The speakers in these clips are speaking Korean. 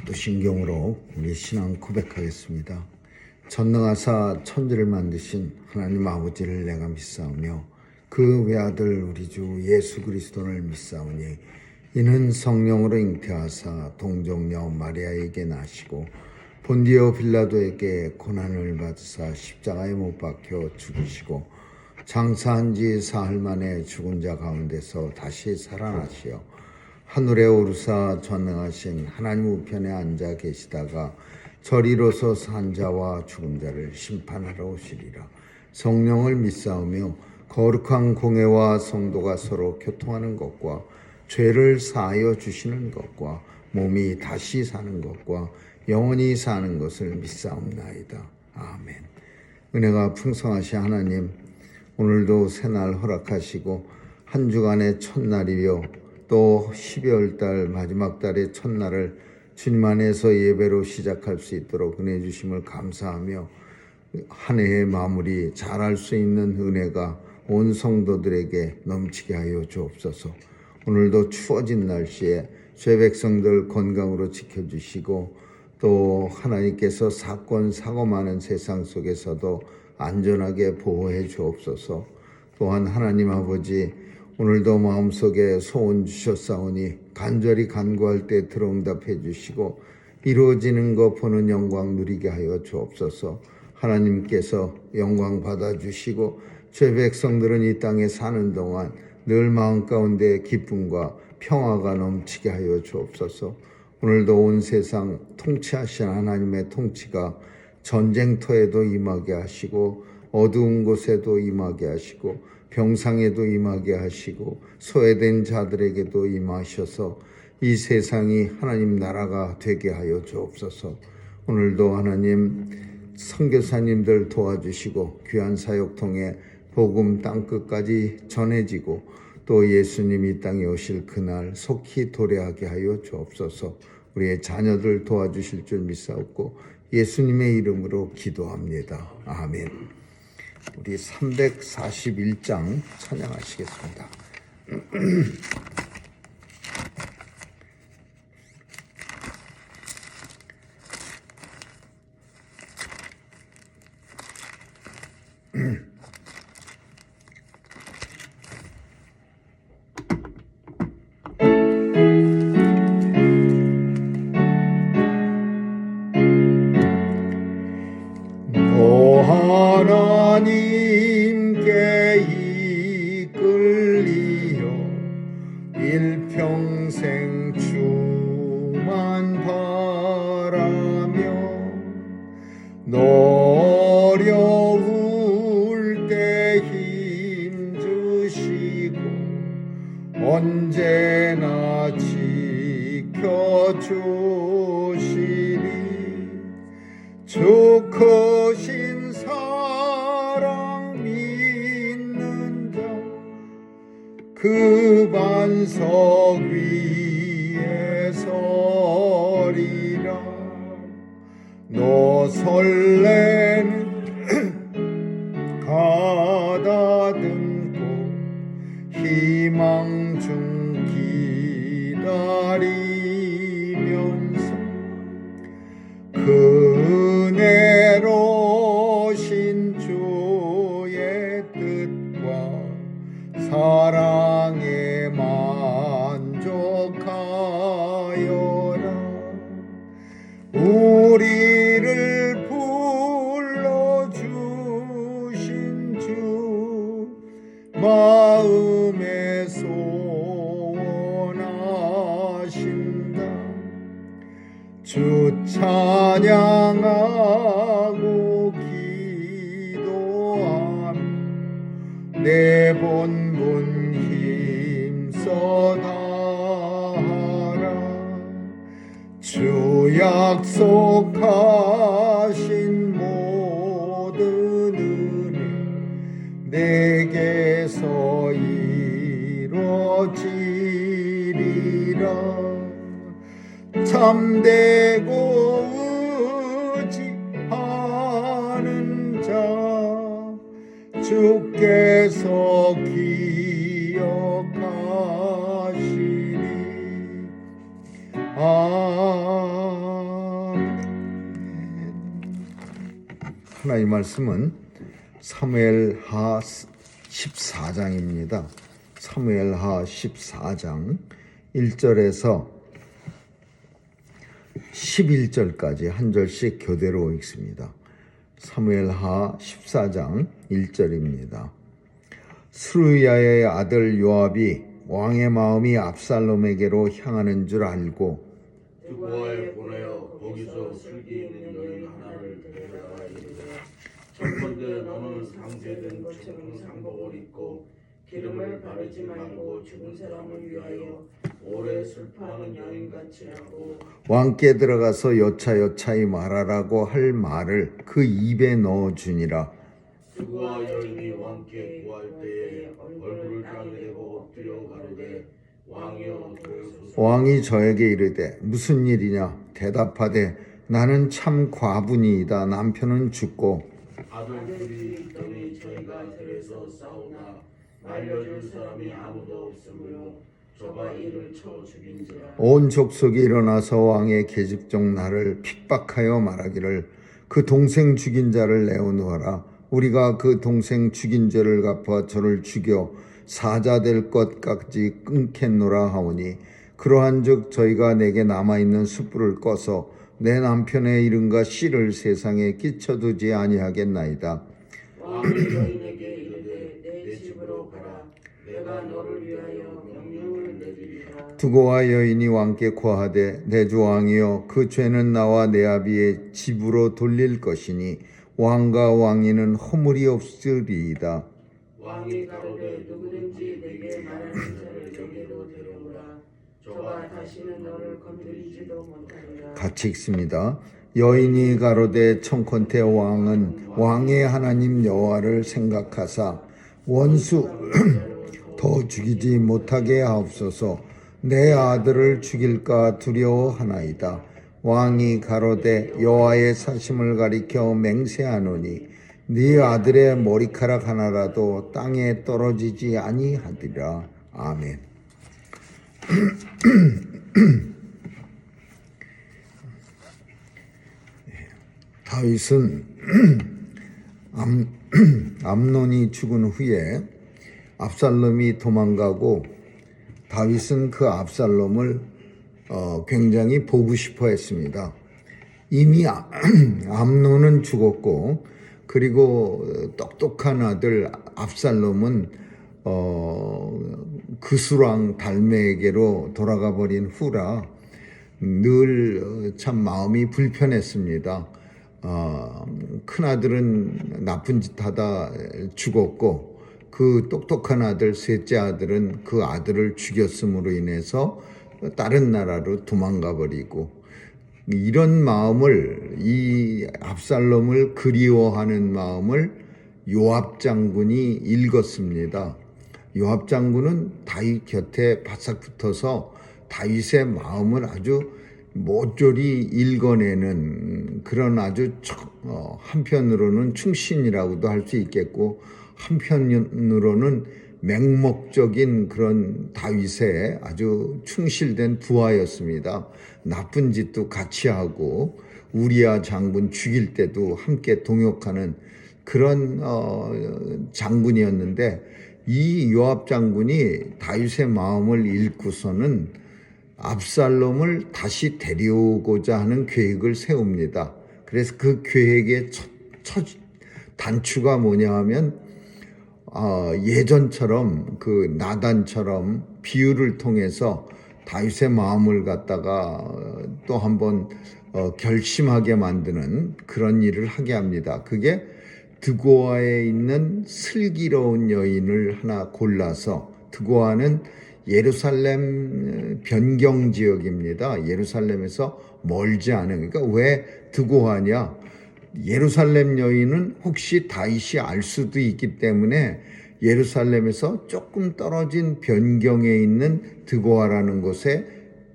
사도신경으로 우리 신앙 고백하겠습니다. 전능하사 천지를 만드신 하나님 아버지를 내가 믿사오며 그 외아들 우리 주 예수 그리스도를 믿사오니 이는 성령으로 잉태하사 동정녀 마리아에게 나시고 본디오 빌라도에게 고난을 받으사 십자가에 못 박혀 죽으시고 장사한 지 사흘 만에 죽은 자 가운데서 다시 살아나시어 하늘에 오르사 전능하신 하나님 우편에 앉아 계시다가 저리로서 산 자와 죽은 자를 심판하러 오시리라. 성령을 믿사오며 거룩한 공회와 성도가 서로 교통하는 것과 죄를 사하여 주시는 것과 몸이 다시 사는 것과 영원히 사는 것을 믿사옵나이다. 아멘. 은혜가 풍성하신 하나님, 오늘도 새날 허락하시고 한 주간의 첫날이요 또 12월 달 마지막 달의 첫날을 주님 안에서 예배로 시작할 수 있도록 은혜 주심을 감사하며 한 해의 마무리 잘할 수 있는 은혜가 온 성도들에게 넘치게 하여 주옵소서. 오늘도 추워진 날씨에 죄 백성들 건강으로 지켜주시고 또 하나님께서 사건 사고 많은 세상 속에서도 안전하게 보호해 주옵소서. 또한 하나님 아버지, 오늘도 마음속에 소원 주셨사오니 간절히 간구할 때 들어응답해 주시고 이루어지는 것 보는 영광 누리게 하여 주옵소서. 하나님께서 영광 받아주시고 죄 백성들은 이 땅에 사는 동안 늘 마음 가운데 기쁨과 평화가 넘치게 하여 주옵소서. 오늘도 온 세상 통치하신 하나님의 통치가 전쟁터에도 임하게 하시고 어두운 곳에도 임하게 하시고 병상에도 임하게 하시고 소외된 자들에게도 임하셔서 이 세상이 하나님 나라가 되게 하여 주옵소서. 오늘도 하나님 선교사님들 도와주시고 귀한 사역 통해 복음 땅끝까지 전해지고 또 예수님이 이 땅에 오실 그날 속히 도래하게 하여 주옵소서. 우리의 자녀들 도와주실 줄 믿사옵고 예수님의 이름으로 기도합니다. 아멘. 우리 341장 찬양하시겠습니다. 하나님께 이끌리어 일평생 주만 바라며 어려울 때 힘주시고 언제나 지켜주시리. 주 크신 사랑 믿는 자 그 반석 위에 서리라. 너 설레는 가다듬고 희망 중 기다리면서 은혜로신 주의 뜻과 사랑에 만족하여라. 우리를 불러주신 주 마음에 소원하신다. 주 찬양하고 기도하며 내 본분 힘써 다하라. 주 약속하신 모든 은혜 내게서 이루어지리라. 참되고 의지하는 자 주께서 기억하시리. 아멘. 하나님 말씀은 사무엘하 14장입니다. 사무엘하 14장 1절에서 11절까지 한 절씩 교대로 읽습니다. 사무엘하 14장 1절입니다. 스루야의 아들 요압이 왕의 마음이 압살롬에게로 향하는 줄 알고 두고아에 보내어 거기서 슬기 있는 여인 하나를 데려다가 이르되 첫번째 너는 상세된 것처럼 상복을 입고 기름을 바르지 말고 죽은 사람을 위하여 오래 슬퍼하는 여인같이 하고 왕께 들어가서 여차여차히 말하라고 할 말을 그 입에 넣어주니라. 두고아 여인이 왕께 구할 때에 얼굴을 땅에 대고 엎드려 가로되 왕이여 들으소서. 왕이 저에게 이르되 무슨 일이냐? 대답하되 나는 참 과부니이다. 남편은 죽고 아들들이 있더니 저희가 들에서 싸우나 말려줄 사람이 아무도 없으므로 저가 이를 쳐 죽인지라. 온 족속이 일어나서 왕의 계집종 나를 핍박하여 말하기를 그 동생 죽인 자를 내어놓아라. 우리가 그 동생 죽인 죄를 갚아 저를 죽여 사자 될 것까지 끊겠노라 하오니 그러한즉 저희가 내게 남아있는 숯불을 꺼서 내 남편의 이름과 씨를 세상에 끼쳐두지 아니하겠나이다. 왕이 여인에게 이르되 내 집으로 가라. 내가 너를 위하여 명령을 내리리라. 두고와 여인이 왕께 고하되 내 주 왕이여 그 죄는 나와 내 아비의 집으로 돌릴 것이니 왕과 왕위는 허물이 없으리이다. 왕이 가로되 누구든지 내게 말하는 자를 내게로 데려오라. 저가 다시는 너를 건드리지도 못하리라. 같이 읽습니다. 여인이 가로되 청컨대 왕은 왕의 하나님 여호와를 생각하사 원수 더 죽이지 못하게 하옵소서. 내 아들을 죽일까 두려워하나이다. 왕이 가로되 여호와의 사심을 가리켜 맹세하노니 네 아들의 머리카락 하나라도 땅에 떨어지지 아니하리라. 아멘. 다윗은 암논이 죽은 후에 압살롬이 도망가고 다윗은 그 압살롬을 굉장히 보고 싶어 했습니다. 이미 암논은 죽었고 그리고 똑똑한 아들 압살롬은 그수랑 달메에게로 돌아가 버린 후라 늘 참 마음이 불편했습니다. 큰아들은 나쁜 짓 하다 죽었고 그 똑똑한 아들 셋째 아들은 그 아들을 죽였음으로 인해서 다른 나라로 도망가 버리고 이런 마음을 이 압살롬을 그리워하는 마음을 요압 장군이 읽었습니다. 요압 장군은 다윗 곁에 바싹 붙어서 다윗의 마음을 아주 모조리 읽어내는 그런 아주 한편으로는 충신이라고도 할 수 있겠고 한편으로는 맹목적인 그런 다윗의 아주 충실된 부하였습니다. 나쁜 짓도 같이 하고 우리야 장군 죽일 때도 함께 동역하는 그런 장군이었는데 이 요압 장군이 다윗의 마음을 읽고서는 압살롬을 다시 데려오고자 하는 계획을 세웁니다. 그래서 그 계획의 첫 단추가 뭐냐 하면 예전처럼 그 나단처럼 비유를 통해서 다윗의 마음을 갖다가 또 한번 결심하게 만드는 그런 일을 하게 합니다. 그게 드고아에 있는 슬기로운 여인을 하나 골라서 드고아는 예루살렘 변경 지역입니다. 예루살렘에서 멀지 않은 그러니까 왜 드고아냐? 예루살렘 여인은 혹시 다윗이 알 수도 있기 때문에 예루살렘에서 조금 떨어진 변경에 있는 드고아라는 곳에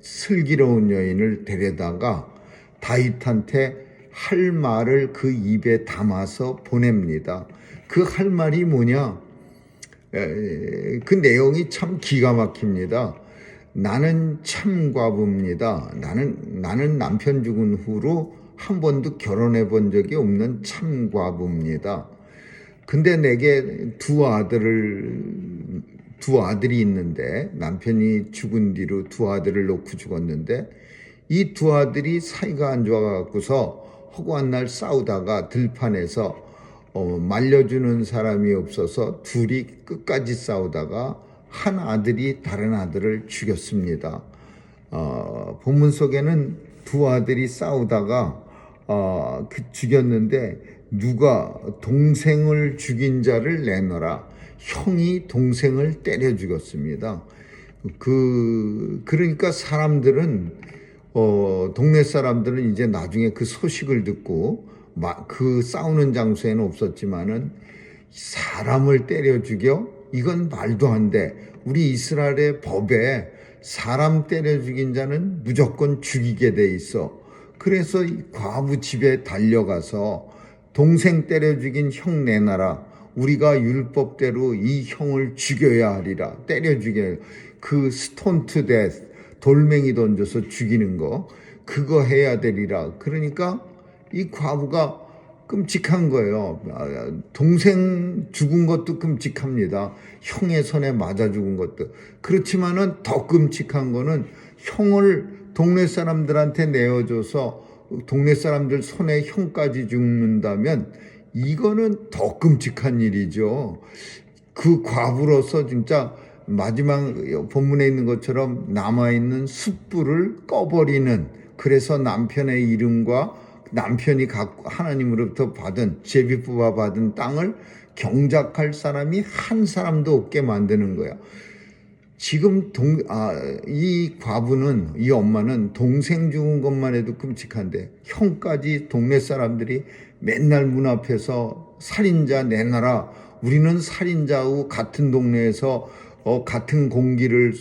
슬기로운 여인을 데려다가 다윗한테 할 말을 그 입에 담아서 보냅니다. 그 할 말이 뭐냐? 그 내용이 참 기가 막힙니다. 나는 참 과부입니다. 나는 남편 죽은 후로 한 번도 결혼해 본 적이 없는 참과부입니다. 근데 내게 두 아들이 있는데, 남편이 죽은 뒤로 두 아들을 놓고 죽었는데, 이 두 아들이 사이가 안 좋아갖고서 허구한 날 싸우다가 들판에서 말려주는 사람이 없어서 둘이 끝까지 싸우다가 한 아들이 다른 아들을 죽였습니다. 본문 속에는 두 아들이 싸우다가 죽였는데, 누가 동생을 죽인 자를 내놓으라, 형이 동생을 때려 죽였습니다. 그러니까 사람들은 동네 사람들은 이제 나중에 그 소식을 듣고 그 싸우는 장소에는 없었지만은 사람을 때려 죽여? 이건 말도 안 돼. 우리 이스라엘의 법에 사람 때려 죽인 자는 무조건 죽이게 돼 있어. 그래서 이 과부 집에 달려가서 동생 때려 죽인 형 내놔라. 우리가 율법대로 이 형을 죽여야 하리라. 때려 죽여야. 그 스톤 투 데스, 돌멩이 던져서 죽이는 거, 그거 해야 되리라. 그러니까 이 과부가 끔찍한 거예요. 동생 죽은 것도 끔찍합니다. 형의 손에 맞아 죽은 것도. 그렇지만은 더 끔찍한 거는 형을 동네 사람들한테 내어줘서 동네 사람들 손에 형까지 죽는다면 이거는 더 끔찍한 일이죠. 그 과부로서 진짜 마지막 본문에 있는 것처럼 남아있는 숯불을 꺼버리는, 그래서 남편의 이름과 남편이 갖고 하나님으로부터 받은, 제비 뽑아 받은 땅을 경작할 사람이 한 사람도 없게 만드는 거야. 지금 이 과부는, 이 엄마는 동생 죽은 것만 해도 끔찍한데 형까지 동네 사람들이 맨날 문 앞에서 살인자 내놔라. 우리는 살인자하고 같은 동네에서 같은 공기를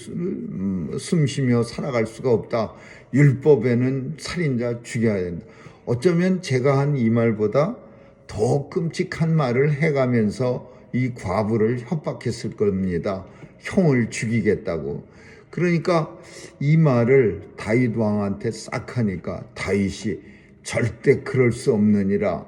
숨쉬며 살아갈 수가 없다. 율법에는 살인자 죽여야 된다. 어쩌면 제가 한 이 말보다 더 끔찍한 말을 해가면서 이 과부를 협박했을 겁니다. 형을 죽이겠다고. 그러니까 이 말을 다윗 왕한테 싹 하니까 다윗이 절대 그럴 수 없느니라.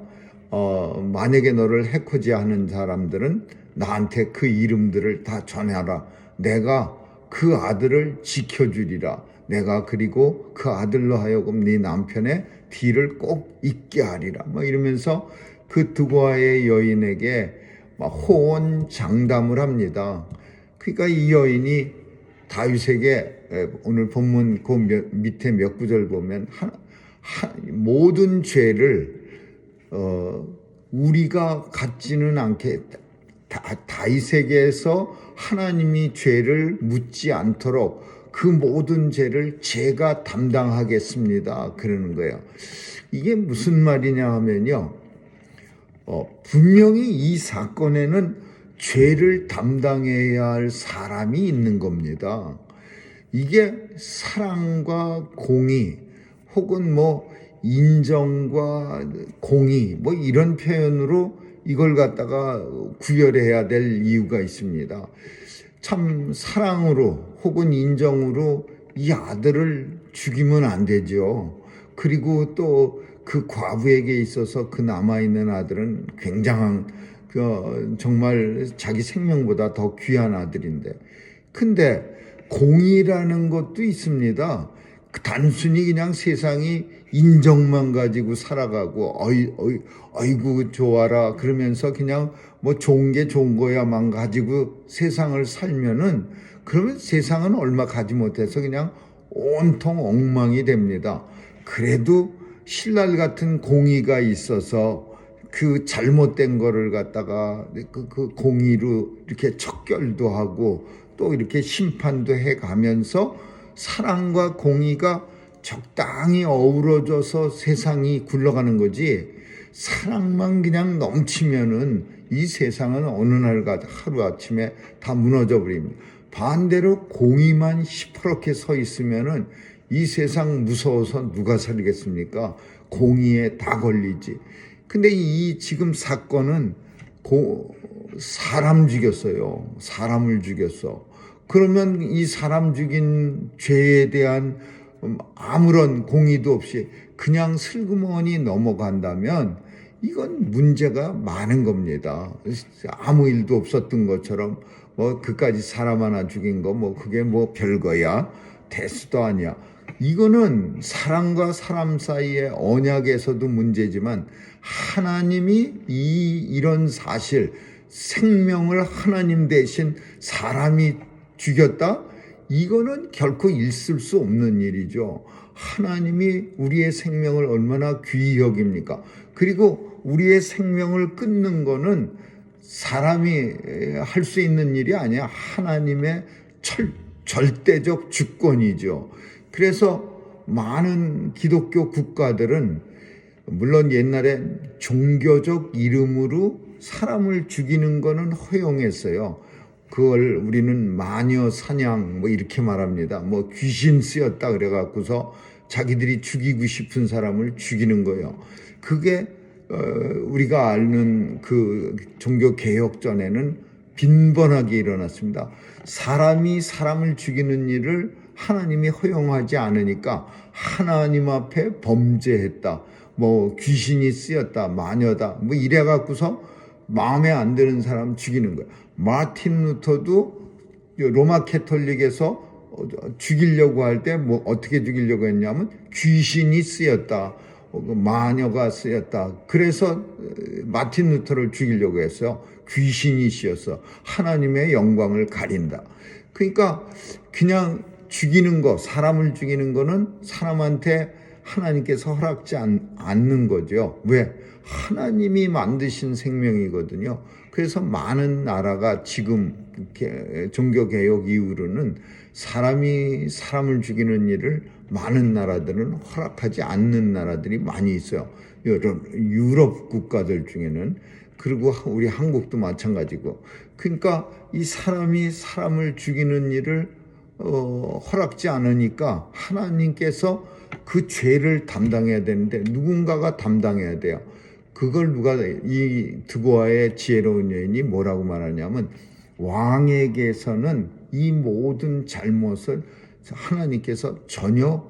만약에 너를 해코지하는 사람들은 나한테 그 이름들을 다 전해라. 내가 그 아들을 지켜주리라. 내가 그리고 그 아들로 하여금 네 남편의 뒤를 꼭 잇게 하리라. 이러면서 그 두고아의 여인에게 호언장담을 합니다. 그러니까 이 여인이 다윗에게, 오늘 본문 그 밑에 몇 구절 보면 모든 죄를 우리가 갖지는 않게, 다윗에게서 하나님이 죄를 묻지 않도록 그 모든 죄를 제가 담당하겠습니다. 그러는 거예요. 이게 무슨 말이냐 하면요, 분명히 이 사건에는 죄를 담당해야 할 사람이 있는 겁니다. 이게 사랑과 공의, 혹은 인정과 공의, 이런 표현으로 이걸 갖다가 구별해야 될 이유가 있습니다. 참 사랑으로 혹은 인정으로 이 아들을 죽이면 안 되죠. 그리고 또 그 과부에게 있어서 그 남아있는 아들은 굉장한, 정말 자기 생명보다 더 귀한 아들인데, 근데 공의라는 것도 있습니다. 단순히 그냥 세상이 인정만 가지고 살아가고 어이구 좋아라 그러면서 그냥 좋은 게 좋은 거야만 가지고 세상을 살면은, 그러면 세상은 얼마 가지 못해서 그냥 온통 엉망이 됩니다. 그래도 신랄 같은 공의가 있어서 그 잘못된 거를 갖다가 그 공의로 이렇게 척결도 하고 또 이렇게 심판도 해 가면서 사랑과 공의가 적당히 어우러져서 세상이 굴러가는 거지, 사랑만 그냥 넘치면은 이 세상은 어느 날 하루아침에 다 무너져 버립니다. 반대로 공의만 시퍼렇게 서 있으면은 이 세상 무서워서 누가 살겠습니까? 공의에 다 걸리지. 근데 이 지금 사건은 사람 죽였어요. 사람을 죽였어. 그러면 이 사람 죽인 죄에 대한 아무런 공의도 없이 그냥 슬그머니 넘어간다면 이건 문제가 많은 겁니다. 아무 일도 없었던 것처럼 뭐 그까지 사람 하나 죽인 거 뭐 그게 뭐 별거야, 대수도 아니야. 이거는 사람과 사람 사이의 언약에서도 문제지만 하나님이 이런 사실, 생명을 하나님 대신 사람이 죽였다? 이거는 결코 있을 수 없는 일이죠. 하나님이 우리의 생명을 얼마나 귀히 여깁니까? 그리고 우리의 생명을 끊는 거는 사람이 할 수 있는 일이 아니야. 하나님의 절대적 주권이죠. 그래서 많은 기독교 국가들은 물론 옛날에 종교적 이름으로 사람을 죽이는 거는 허용했어요. 그걸 우리는 마녀 사냥 뭐 이렇게 말합니다. 뭐 귀신 쓰였다 그래갖고서 자기들이 죽이고 싶은 사람을 죽이는 거예요. 그게 우리가 아는 그 종교 개혁 전에는 빈번하게 일어났습니다. 사람이 사람을 죽이는 일을 하나님이 허용하지 않으니까 하나님 앞에 범죄했다. 뭐 귀신이 쓰였다, 마녀다, 뭐 이래 갖고서 마음에 안 드는 사람 죽이는 거야. 마틴 루터도 로마 캐톨릭에서 죽이려고 할 때 뭐 어떻게 죽이려고 했냐면 귀신이 쓰였다, 마녀가 쓰였다. 그래서 마틴 루터를 죽이려고 했어요. 귀신이 씌었어. 하나님의 영광을 가린다. 그러니까 그냥 죽이는 거, 사람을 죽이는 거는 사람한테 하나님께서 허락지 않는 거죠. 왜? 하나님이 만드신 생명이거든요. 그래서 많은 나라가 지금 종교개혁 이후로는 사람이 사람을 죽이는 일을 많은 나라들은 허락하지 않는 나라들이 많이 있어요. 유럽 국가들 중에는. 그리고 우리 한국도 마찬가지고. 그러니까 이 사람이 사람을 죽이는 일을 허락지 않으니까 하나님께서 그 죄를 담당해야 되는데 누군가가 담당해야 돼요. 그걸 누가, 이 드고아의 지혜로운 여인이 뭐라고 말하냐면 왕에게서는 이 모든 잘못을 하나님께서 전혀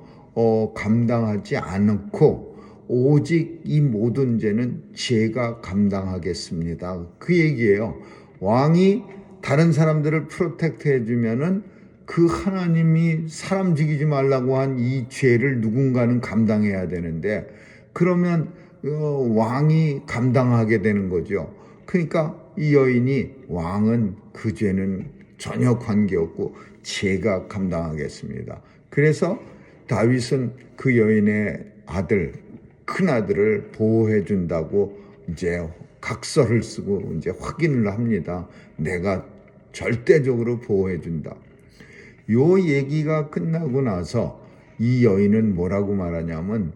감당하지 않고 오직 이 모든 죄는 제가 감당하겠습니다. 그 얘기예요. 왕이 다른 사람들을 프로텍트 해주면은 그 하나님이 사람 죽이지 말라고 한 이 죄를 누군가는 감당해야 되는데 그러면 왕이 감당하게 되는 거죠. 그러니까 이 여인이 왕은 그 죄는 전혀 관계없고 제가 감당하겠습니다. 그래서 다윗은 그 여인의 아들, 큰 아들을 보호해 준다고 이제 각서를 쓰고 이제 확인을 합니다. 내가 절대적으로 보호해 준다. 요 얘기가 끝나고 나서 이 여인은 뭐라고 말하냐면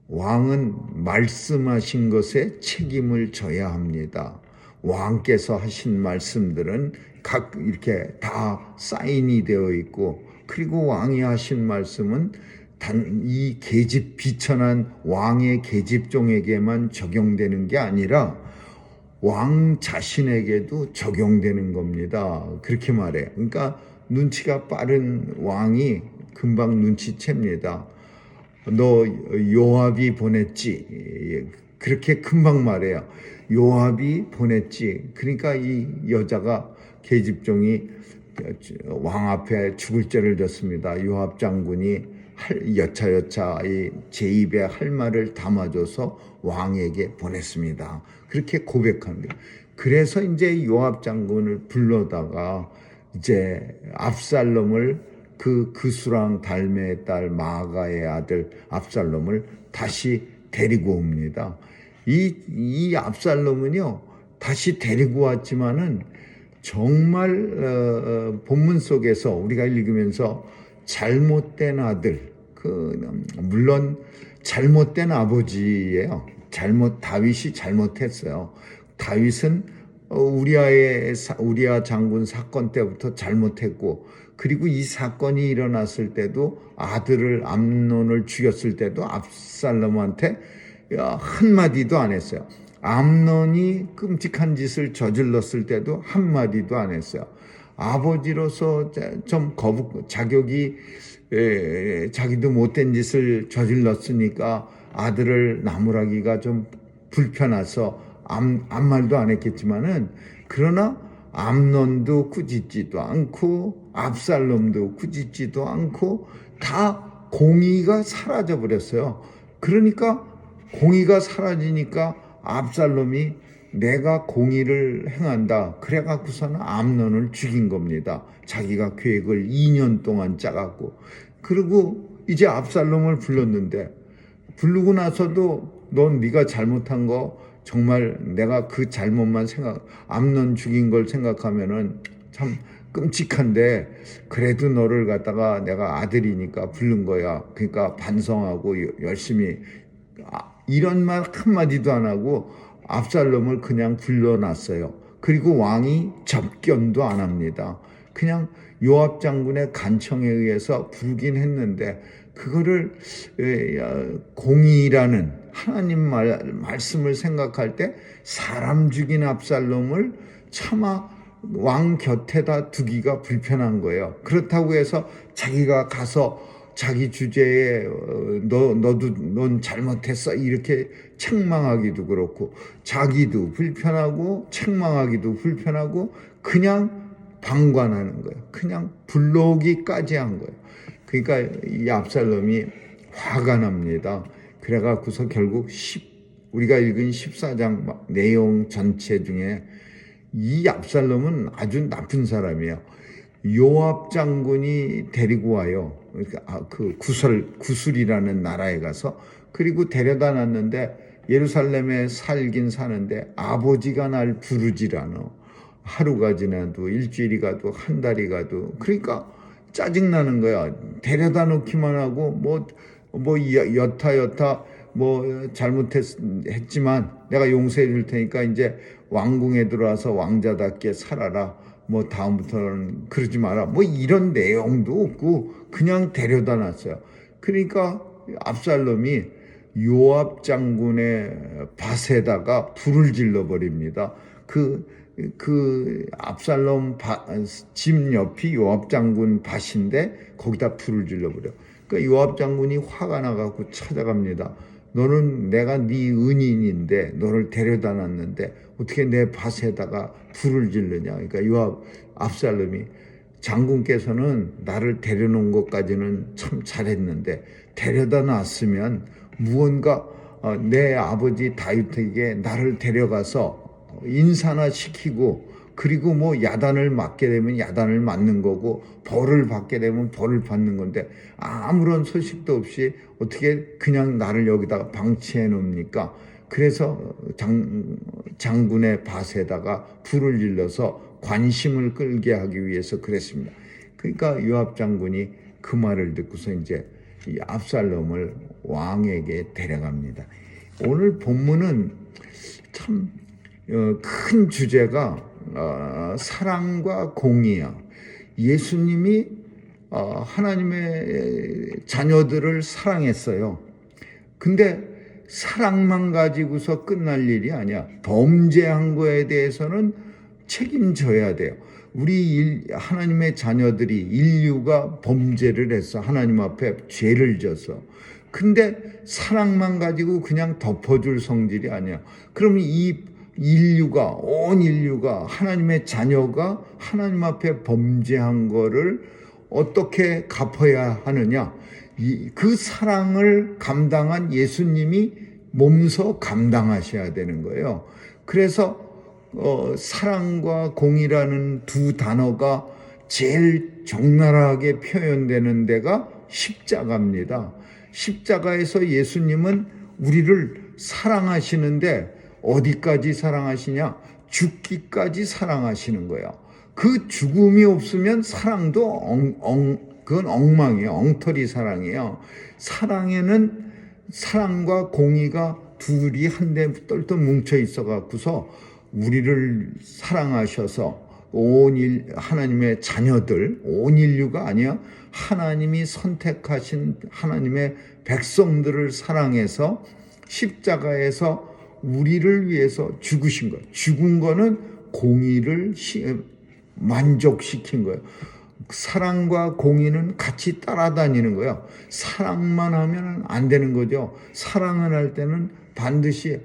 왕은 말씀하신 것에 책임을 져야 합니다. 왕께서 하신 말씀들은 각 이렇게 다 사인이 되어 있고 그리고 왕이 하신 말씀은 단 이 계집 비천한 왕의 계집종에게만 적용되는 게 아니라 왕 자신에게도 적용되는 겁니다. 그렇게 말해요. 그러니까 눈치가 빠른 왕이 금방 눈치챕니다. 너 요압이 보냈지. 그렇게 금방 말해요. 요압이 보냈지. 그러니까 이 여자가 계집종이 왕 앞에 죽을 죄를 졌습니다. 요압 장군이 여차여차 제 입에 할 말을 담아줘서 왕에게 보냈습니다. 그렇게 고백합니다. 그래서 이제 요압 장군을 불러다가 이제 압살롬을 그 그수랑 달메의 딸 마아가의 아들 압살롬을 다시 데리고 옵니다. 이 압살롬은요 다시 데리고 왔지만은 정말 본문 속에서 우리가 읽으면서 잘못된 아들, 물론 잘못된 아버지예요. 다윗이 잘못했어요. 다윗은 우리아 장군 사건 때부터 잘못했고, 그리고 이 사건이 일어났을 때도 아들을 암논을 죽였을 때도 압살롬한테 한마디도 안 했어요. 암논이 끔찍한 짓을 저질렀을 때도 한마디도 안 했어요. 아버지로서 좀 자격이 자기도 못된 짓을 저질렀으니까 아들을 나무라기가 좀 불편해서 아무 말도 안 했겠지만은, 그러나 암논도 꾸짖지도 않고 압살롬도 꾸짖지도 않고 다 공의가 사라져 버렸어요. 그러니까 공의가 사라지니까 압살롬이 내가 공의를 행한다 그래 갖고서는 암논을 죽인 겁니다. 자기가 계획을 2년 동안 짜갖고. 그리고 이제 압살롬을 불렀는데, 부르고 나서도 넌 네가 잘못한 거 정말 내가 그 잘못만 암논 죽인 걸 생각하면은 참 끔찍한데, 그래도 너를 갖다가 내가 아들이니까 부른 거야. 그러니까 반성하고 열심히, 이런 말 한마디도 안 하고 압살롬을 그냥 불러놨어요. 그리고 왕이 접견도 안 합니다. 그냥 요압 장군의 간청에 의해서 부르긴 했는데, 그거를 공의라는 하나님 말씀을 생각할 때 사람 죽인 압살롬을 차마 왕 곁에다 두기가 불편한 거예요. 그렇다고 해서 자기가 가서 자기 주제에 넌 잘못했어 이렇게 책망하기도 그렇고, 자기도 불편하고 책망하기도 불편하고 그냥 방관하는 거예요. 그냥 불러오기까지 한 거예요. 그러니까 이 압살롬이 화가 납니다. 그래갖고서 결국 우리가 읽은 14장 내용 전체 중에 이 압살롬은 아주 나쁜 사람이에요. 요압 장군이 데리고 와요. 그 구술이라는 나라에 가서, 그리고 데려다 놨는데 예루살렘에 살긴 사는데 아버지가 날 부르질 않아. 하루가 지나도 일주일이 가도 한 달이 가도. 그러니까 짜증나는 거야. 데려다 놓기만 하고 여타 잘못했지만 내가 용서해 줄 테니까 이제 왕궁에 들어와서 왕자답게 살아라. 다음부터는 그러지 마라. 이런 내용도 없고 그냥 데려다 놨어요. 그러니까 압살롬이 요압 장군의 밭에다가 불을 질러 버립니다. 그 압살롬 집 옆이 요압 장군 밭인데 거기다 불을 질러 버려. 그러니까 요압 장군이 화가 나갖고 찾아갑니다. 너는 내가 네 은인인데 너를 데려다 놨는데 어떻게 내 밭에다가 불을 지르냐. 그러니까 압살롬이 장군께서는 나를 데려놓은 것까지는 참 잘했는데 데려다 놨으면 무언가 내 아버지 다윗에게 나를 데려가서 인사나 시키고, 그리고 야단을 맞게 되면 야단을 맞는 거고 벌을 받게 되면 벌을 받는 건데 아무런 소식도 없이 어떻게 그냥 나를 여기다가 방치해 놓습니까? 그래서 장군의 밭에다가 불을 질러서 관심을 끌게 하기 위해서 그랬습니다. 그러니까 요압 장군이 그 말을 듣고서 이제 이 압살롬을 왕에게 데려갑니다. 오늘 본문은 참 큰 주제가 사랑과 공의야. 예수님이 하나님의 자녀들을 사랑했어요. 근데 사랑만 가지고서 끝날 일이 아니야. 범죄한 거에 대해서는 책임져야 돼요. 하나님의 자녀들이, 인류가 범죄를 했어. 하나님 앞에 죄를 져서. 근데 사랑만 가지고 그냥 덮어줄 성질이 아니야. 그럼 온 인류가, 하나님의 자녀가 하나님 앞에 범죄한 거를 어떻게 갚아야 하느냐? 그 사랑을 감당한 예수님이 몸소 감당하셔야 되는 거예요. 그래서 사랑과 공의라는 두 단어가 제일 적나라하게 표현되는 데가 십자가입니다. 십자가에서 예수님은 우리를 사랑하시는데 어디까지 사랑하시냐? 죽기까지 사랑하시는 거야. 그 죽음이 없으면 사랑도 그건 엉망이에요. 엉터리 사랑이에요. 사랑에는 사랑과 공의가 둘이 한데 똘똘 뭉쳐 있어 갖고서 우리를 사랑하셔서 하나님의 자녀들, 온 인류가 아니야. 하나님이 선택하신 하나님의 백성들을 사랑해서 십자가에서 우리를 위해서 죽으신 거예요. 죽은 거는 공의를 만족시킨 거예요. 사랑과 공의는 같이 따라다니는 거예요. 사랑만 하면 안 되는 거죠. 사랑을 할 때는 반드시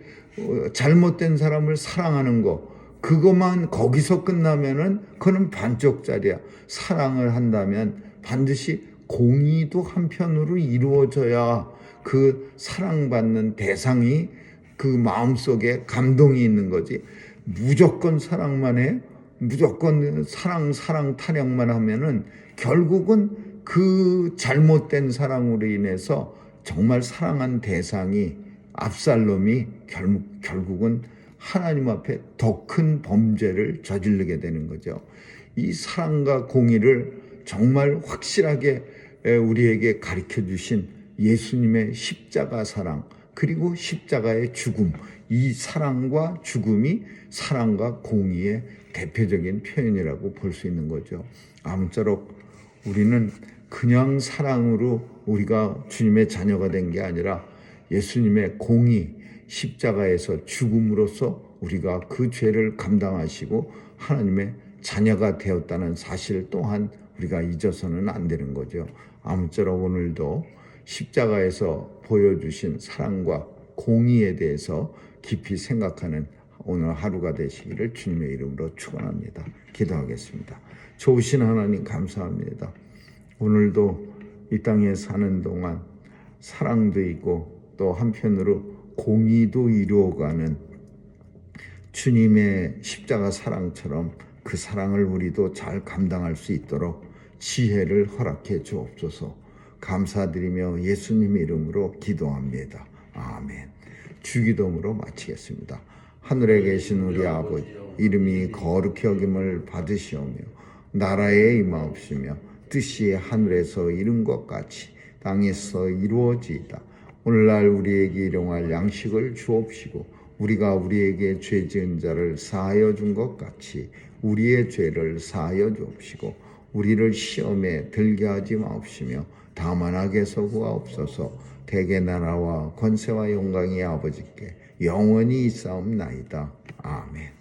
잘못된 사람을 사랑하는 거, 그것만 거기서 끝나면은 그는 반쪽짜리야. 사랑을 한다면 반드시 공의도 한편으로 이루어져야 그 사랑받는 대상이 그 마음속에 감동이 있는 거지. 무조건 사랑만 해, 무조건 사랑 타령만 하면은 결국은 그 잘못된 사랑으로 인해서 정말 사랑한 대상이 압살롬이 결국은 하나님 앞에 더 큰 범죄를 저지르게 되는 거죠. 이 사랑과 공의를 정말 확실하게 우리에게 가르쳐 주신 예수님의 십자가 사랑, 그리고 십자가의 죽음, 이 사랑과 죽음이 사랑과 공의의 대표적인 표현이라고 볼 수 있는 거죠. 아무쪼록 우리는 그냥 사랑으로 우리가 주님의 자녀가 된 게 아니라 예수님의 공의, 십자가에서 죽음으로써 우리가 그 죄를 감당하시고 하나님의 자녀가 되었다는 사실 또한 우리가 잊어서는 안 되는 거죠. 아무쪼록 오늘도 십자가에서 보여주신 사랑과 공의에 대해서 깊이 생각하는 오늘 하루가 되시기를 주님의 이름으로 축원합니다. 기도하겠습니다. 좋으신 하나님 감사합니다. 오늘도 이 땅에 사는 동안 사랑도 있고 또 한편으로 공의도 이루어가는 주님의 십자가 사랑처럼 그 사랑을 우리도 잘 감당할 수 있도록 지혜를 허락해 주옵소서. 감사드리며 예수님 이름으로 기도합니다. 아멘. 주기도문으로 마치겠습니다. 하늘에 계신 우리 아버지, 이름이 거룩히 여김을 받으시오며 나라에 임하옵시며 뜻이 하늘에서 이룬 것 같이 땅에서 이루어지이다. 오늘날 우리에게 일용할 양식을 주옵시고 우리가 우리에게 죄 지은 자를 사하여 준 것 같이 우리의 죄를 사하여 주옵시고 우리를 시험에 들게 하지 마옵시며 다만 악에서 구하옵소서. 대개 나라와 권세와 영광이 아버지께 영원히 있사옵나이다. 아멘.